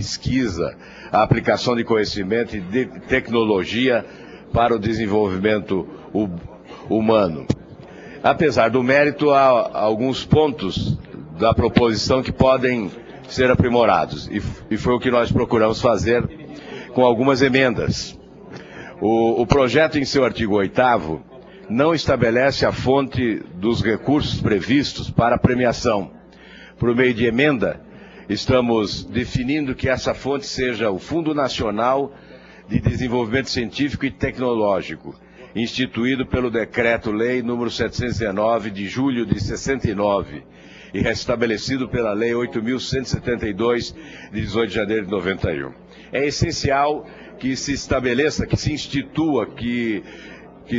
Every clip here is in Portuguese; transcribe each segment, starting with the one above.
pesquisa, a aplicação de conhecimento e de tecnologia para o desenvolvimento humano. Apesar do mérito, há alguns pontos da proposição que podem ser aprimorados, e foi o que nós procuramos fazer com algumas emendas. O projeto, em seu artigo 8º, não estabelece a fonte dos recursos previstos para a premiação. Por meio de emenda, estamos definindo que essa fonte seja o Fundo Nacional de Desenvolvimento Científico e Tecnológico, instituído pelo Decreto-Lei nº 719, de julho de 69, e restabelecido pela Lei 8.172, de 18 de janeiro de 91. É essencial que se estabeleça, que se institua, que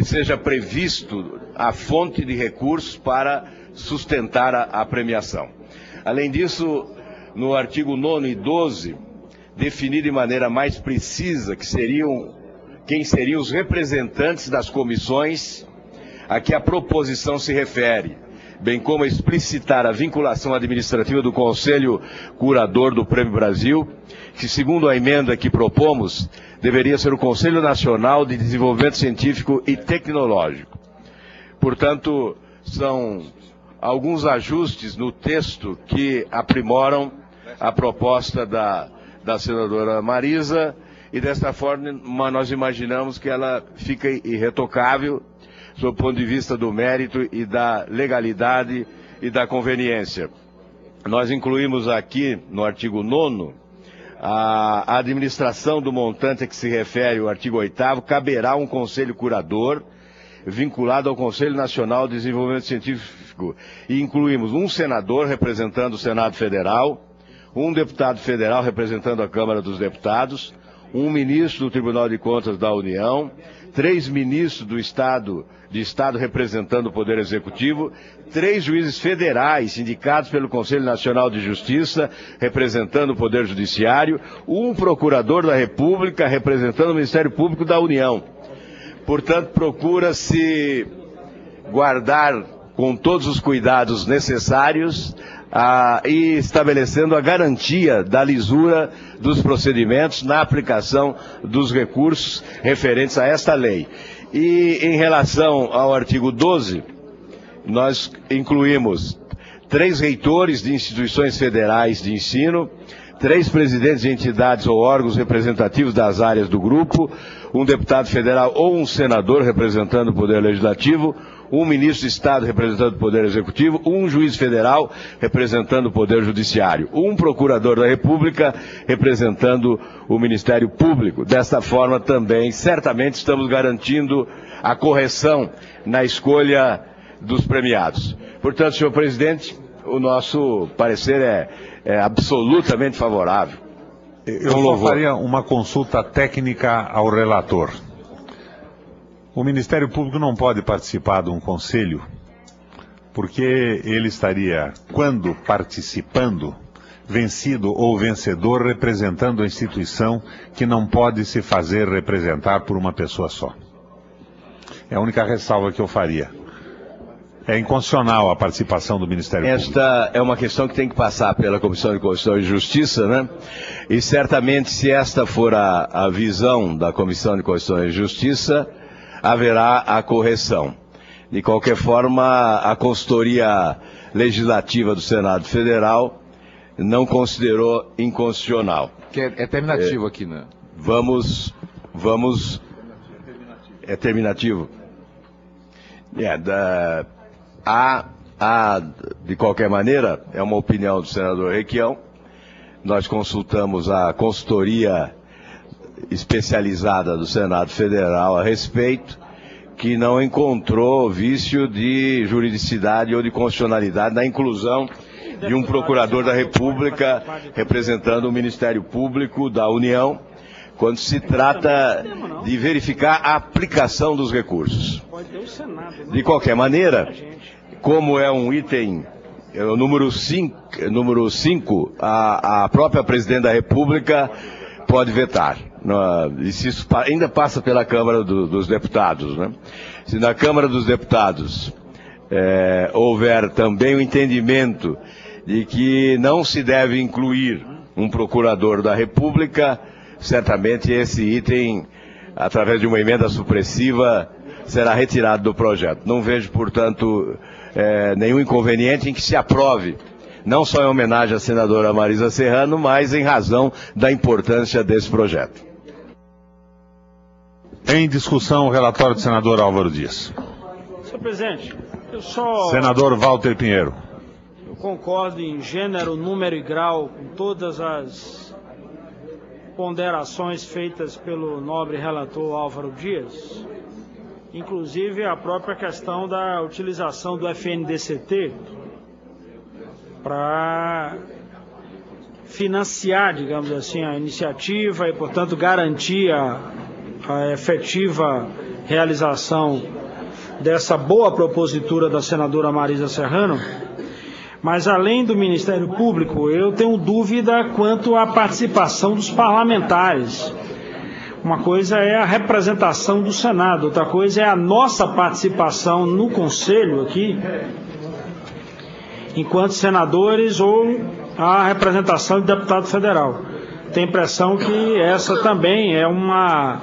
seja previsto a fonte de recursos para sustentar a premiação. Além disso, no artigo 9º e 12, definir de maneira mais precisa quem seriam os representantes das comissões a que a proposição se refere, bem como explicitar a vinculação administrativa do Conselho Curador do Prêmio Brasil, que, segundo a emenda que propomos, deveria ser o Conselho Nacional de Desenvolvimento Científico e Tecnológico. Portanto, são alguns ajustes no texto que aprimoram a proposta da senadora Marisa, e desta forma nós imaginamos que ela fica irretocável sob o ponto de vista do mérito e da legalidade e da conveniência. Nós incluímos aqui no artigo 9º a administração do montante a que se refere o artigo 8º, caberá um conselho curador vinculado ao Conselho Nacional de Desenvolvimento Científico, e incluímos um senador representando o Senado Federal, um deputado federal representando a Câmara dos Deputados, um ministro do Tribunal de Contas da União, 3 ministros de Estado representando o Poder Executivo, 3 juízes federais indicados pelo Conselho Nacional de Justiça representando o Poder Judiciário, um procurador da República representando o Ministério Público da União. Portanto, procura-se guardar com todos os cuidados necessários e estabelecendo a garantia da lisura dos procedimentos na aplicação dos recursos referentes a esta lei. E em relação ao artigo 12, nós incluímos 3 reitores de instituições federais de ensino, 3 presidentes de entidades ou órgãos representativos das áreas do grupo, um deputado federal ou um senador representando o Poder Legislativo, um ministro de Estado representando o Poder Executivo, um juiz federal representando o Poder Judiciário, um procurador da República representando o Ministério Público. Desta forma também, certamente, estamos garantindo a correção na escolha dos premiados. Portanto, senhor presidente, o nosso parecer é absolutamente favorável. Eu só faria uma consulta técnica ao relator. O Ministério Público não pode participar de um conselho, porque ele estaria, quando participando, vencido ou vencedor, representando a instituição que não pode se fazer representar por uma pessoa só. É a única ressalva que eu faria. É inconstitucional a participação do Ministério Público. Esta é uma questão que tem que passar pela Comissão de Constituição e Justiça, né? E certamente, se esta for a visão da Comissão de Constituição e Justiça, haverá a correção. De qualquer forma, a consultoria legislativa do Senado Federal não considerou inconstitucional. Que é terminativo aqui, né? É terminativo? De qualquer maneira, é uma opinião do senador Requião. Nós consultamos a consultoria especializada do Senado Federal a respeito, que não encontrou vício de juridicidade ou de constitucionalidade na inclusão de um procurador da República representando o Ministério Público da União, quando se trata de verificar a aplicação dos recursos. De qualquer maneira, como é um item, o número 5, a própria Presidente da República pode vetar. E se isso ainda passa pela Câmara dos Deputados, né? Se na Câmara dos Deputados houver também o entendimento de que não se deve incluir um procurador da República, certamente esse item, através de uma emenda supressiva, será retirado do projeto. Não vejo, portanto, nenhum inconveniente em que se aprove, não só em homenagem à senadora Marisa Serrano, mas em razão da importância desse projeto. Em discussão, o relatório do senador Álvaro Dias. Senhor presidente, Senador Walter Pinheiro. Eu concordo em gênero, número e grau com todas as ponderações feitas pelo nobre relator Álvaro Dias, inclusive a própria questão da utilização do FNDCT para financiar, digamos assim, a iniciativa e, portanto, garantir a efetiva realização dessa boa propositura da senadora Marisa Serrano. Mas, além do Ministério Público, eu tenho dúvida quanto à participação dos parlamentares. Uma coisa é a representação do Senado, outra coisa é a nossa participação no Conselho aqui, enquanto senadores, ou a representação de deputado federal. Tenho a impressão que essa também é uma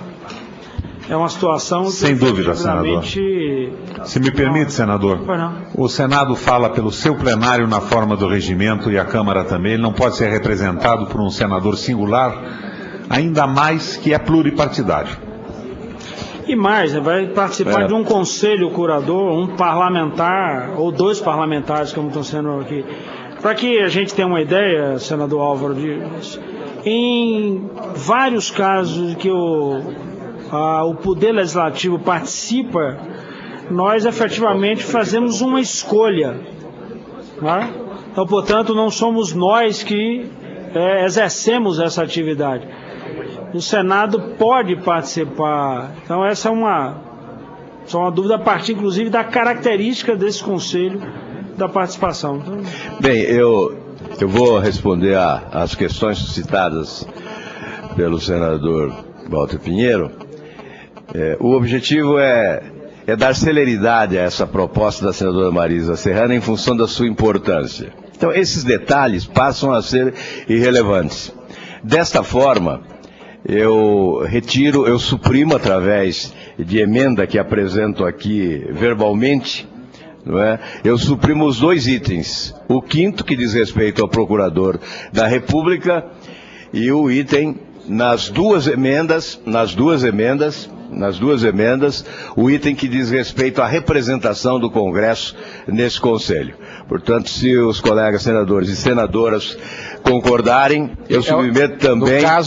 situação... Sem dúvida, senador. Se me permite, senador, o Senado fala pelo seu plenário na forma do regimento e a Câmara também. Ele não pode ser representado por um senador singular, ainda mais que é pluripartidário. E mais, vai participar de um conselho curador, um parlamentar, ou dois parlamentares, como estão sendo aqui. Para que a gente tenha uma ideia, senador Álvaro Dias, em vários casos que o Poder Legislativo participa, nós efetivamente fazemos uma escolha. Né? Então, portanto, não somos nós que exercemos essa atividade. O Senado pode participar. Então, essa é uma dúvida a partir, inclusive, da característica desse Conselho da participação. Então... Bem, eu vou responder às questões suscitadas pelo senador Walter Pinheiro. O objetivo é dar celeridade a essa proposta da senadora Marisa Serrano em função da sua importância. Então, esses detalhes passam a ser irrelevantes. Desta forma, eu suprimo através de emenda que apresento aqui verbalmente, não é? Eu suprimo os dois itens. O quinto, que diz respeito ao procurador da República, e o item nas duas emendas, o item que diz respeito à representação do Congresso nesse Conselho. Portanto, se os colegas senadores e senadoras concordarem, eu submeto também a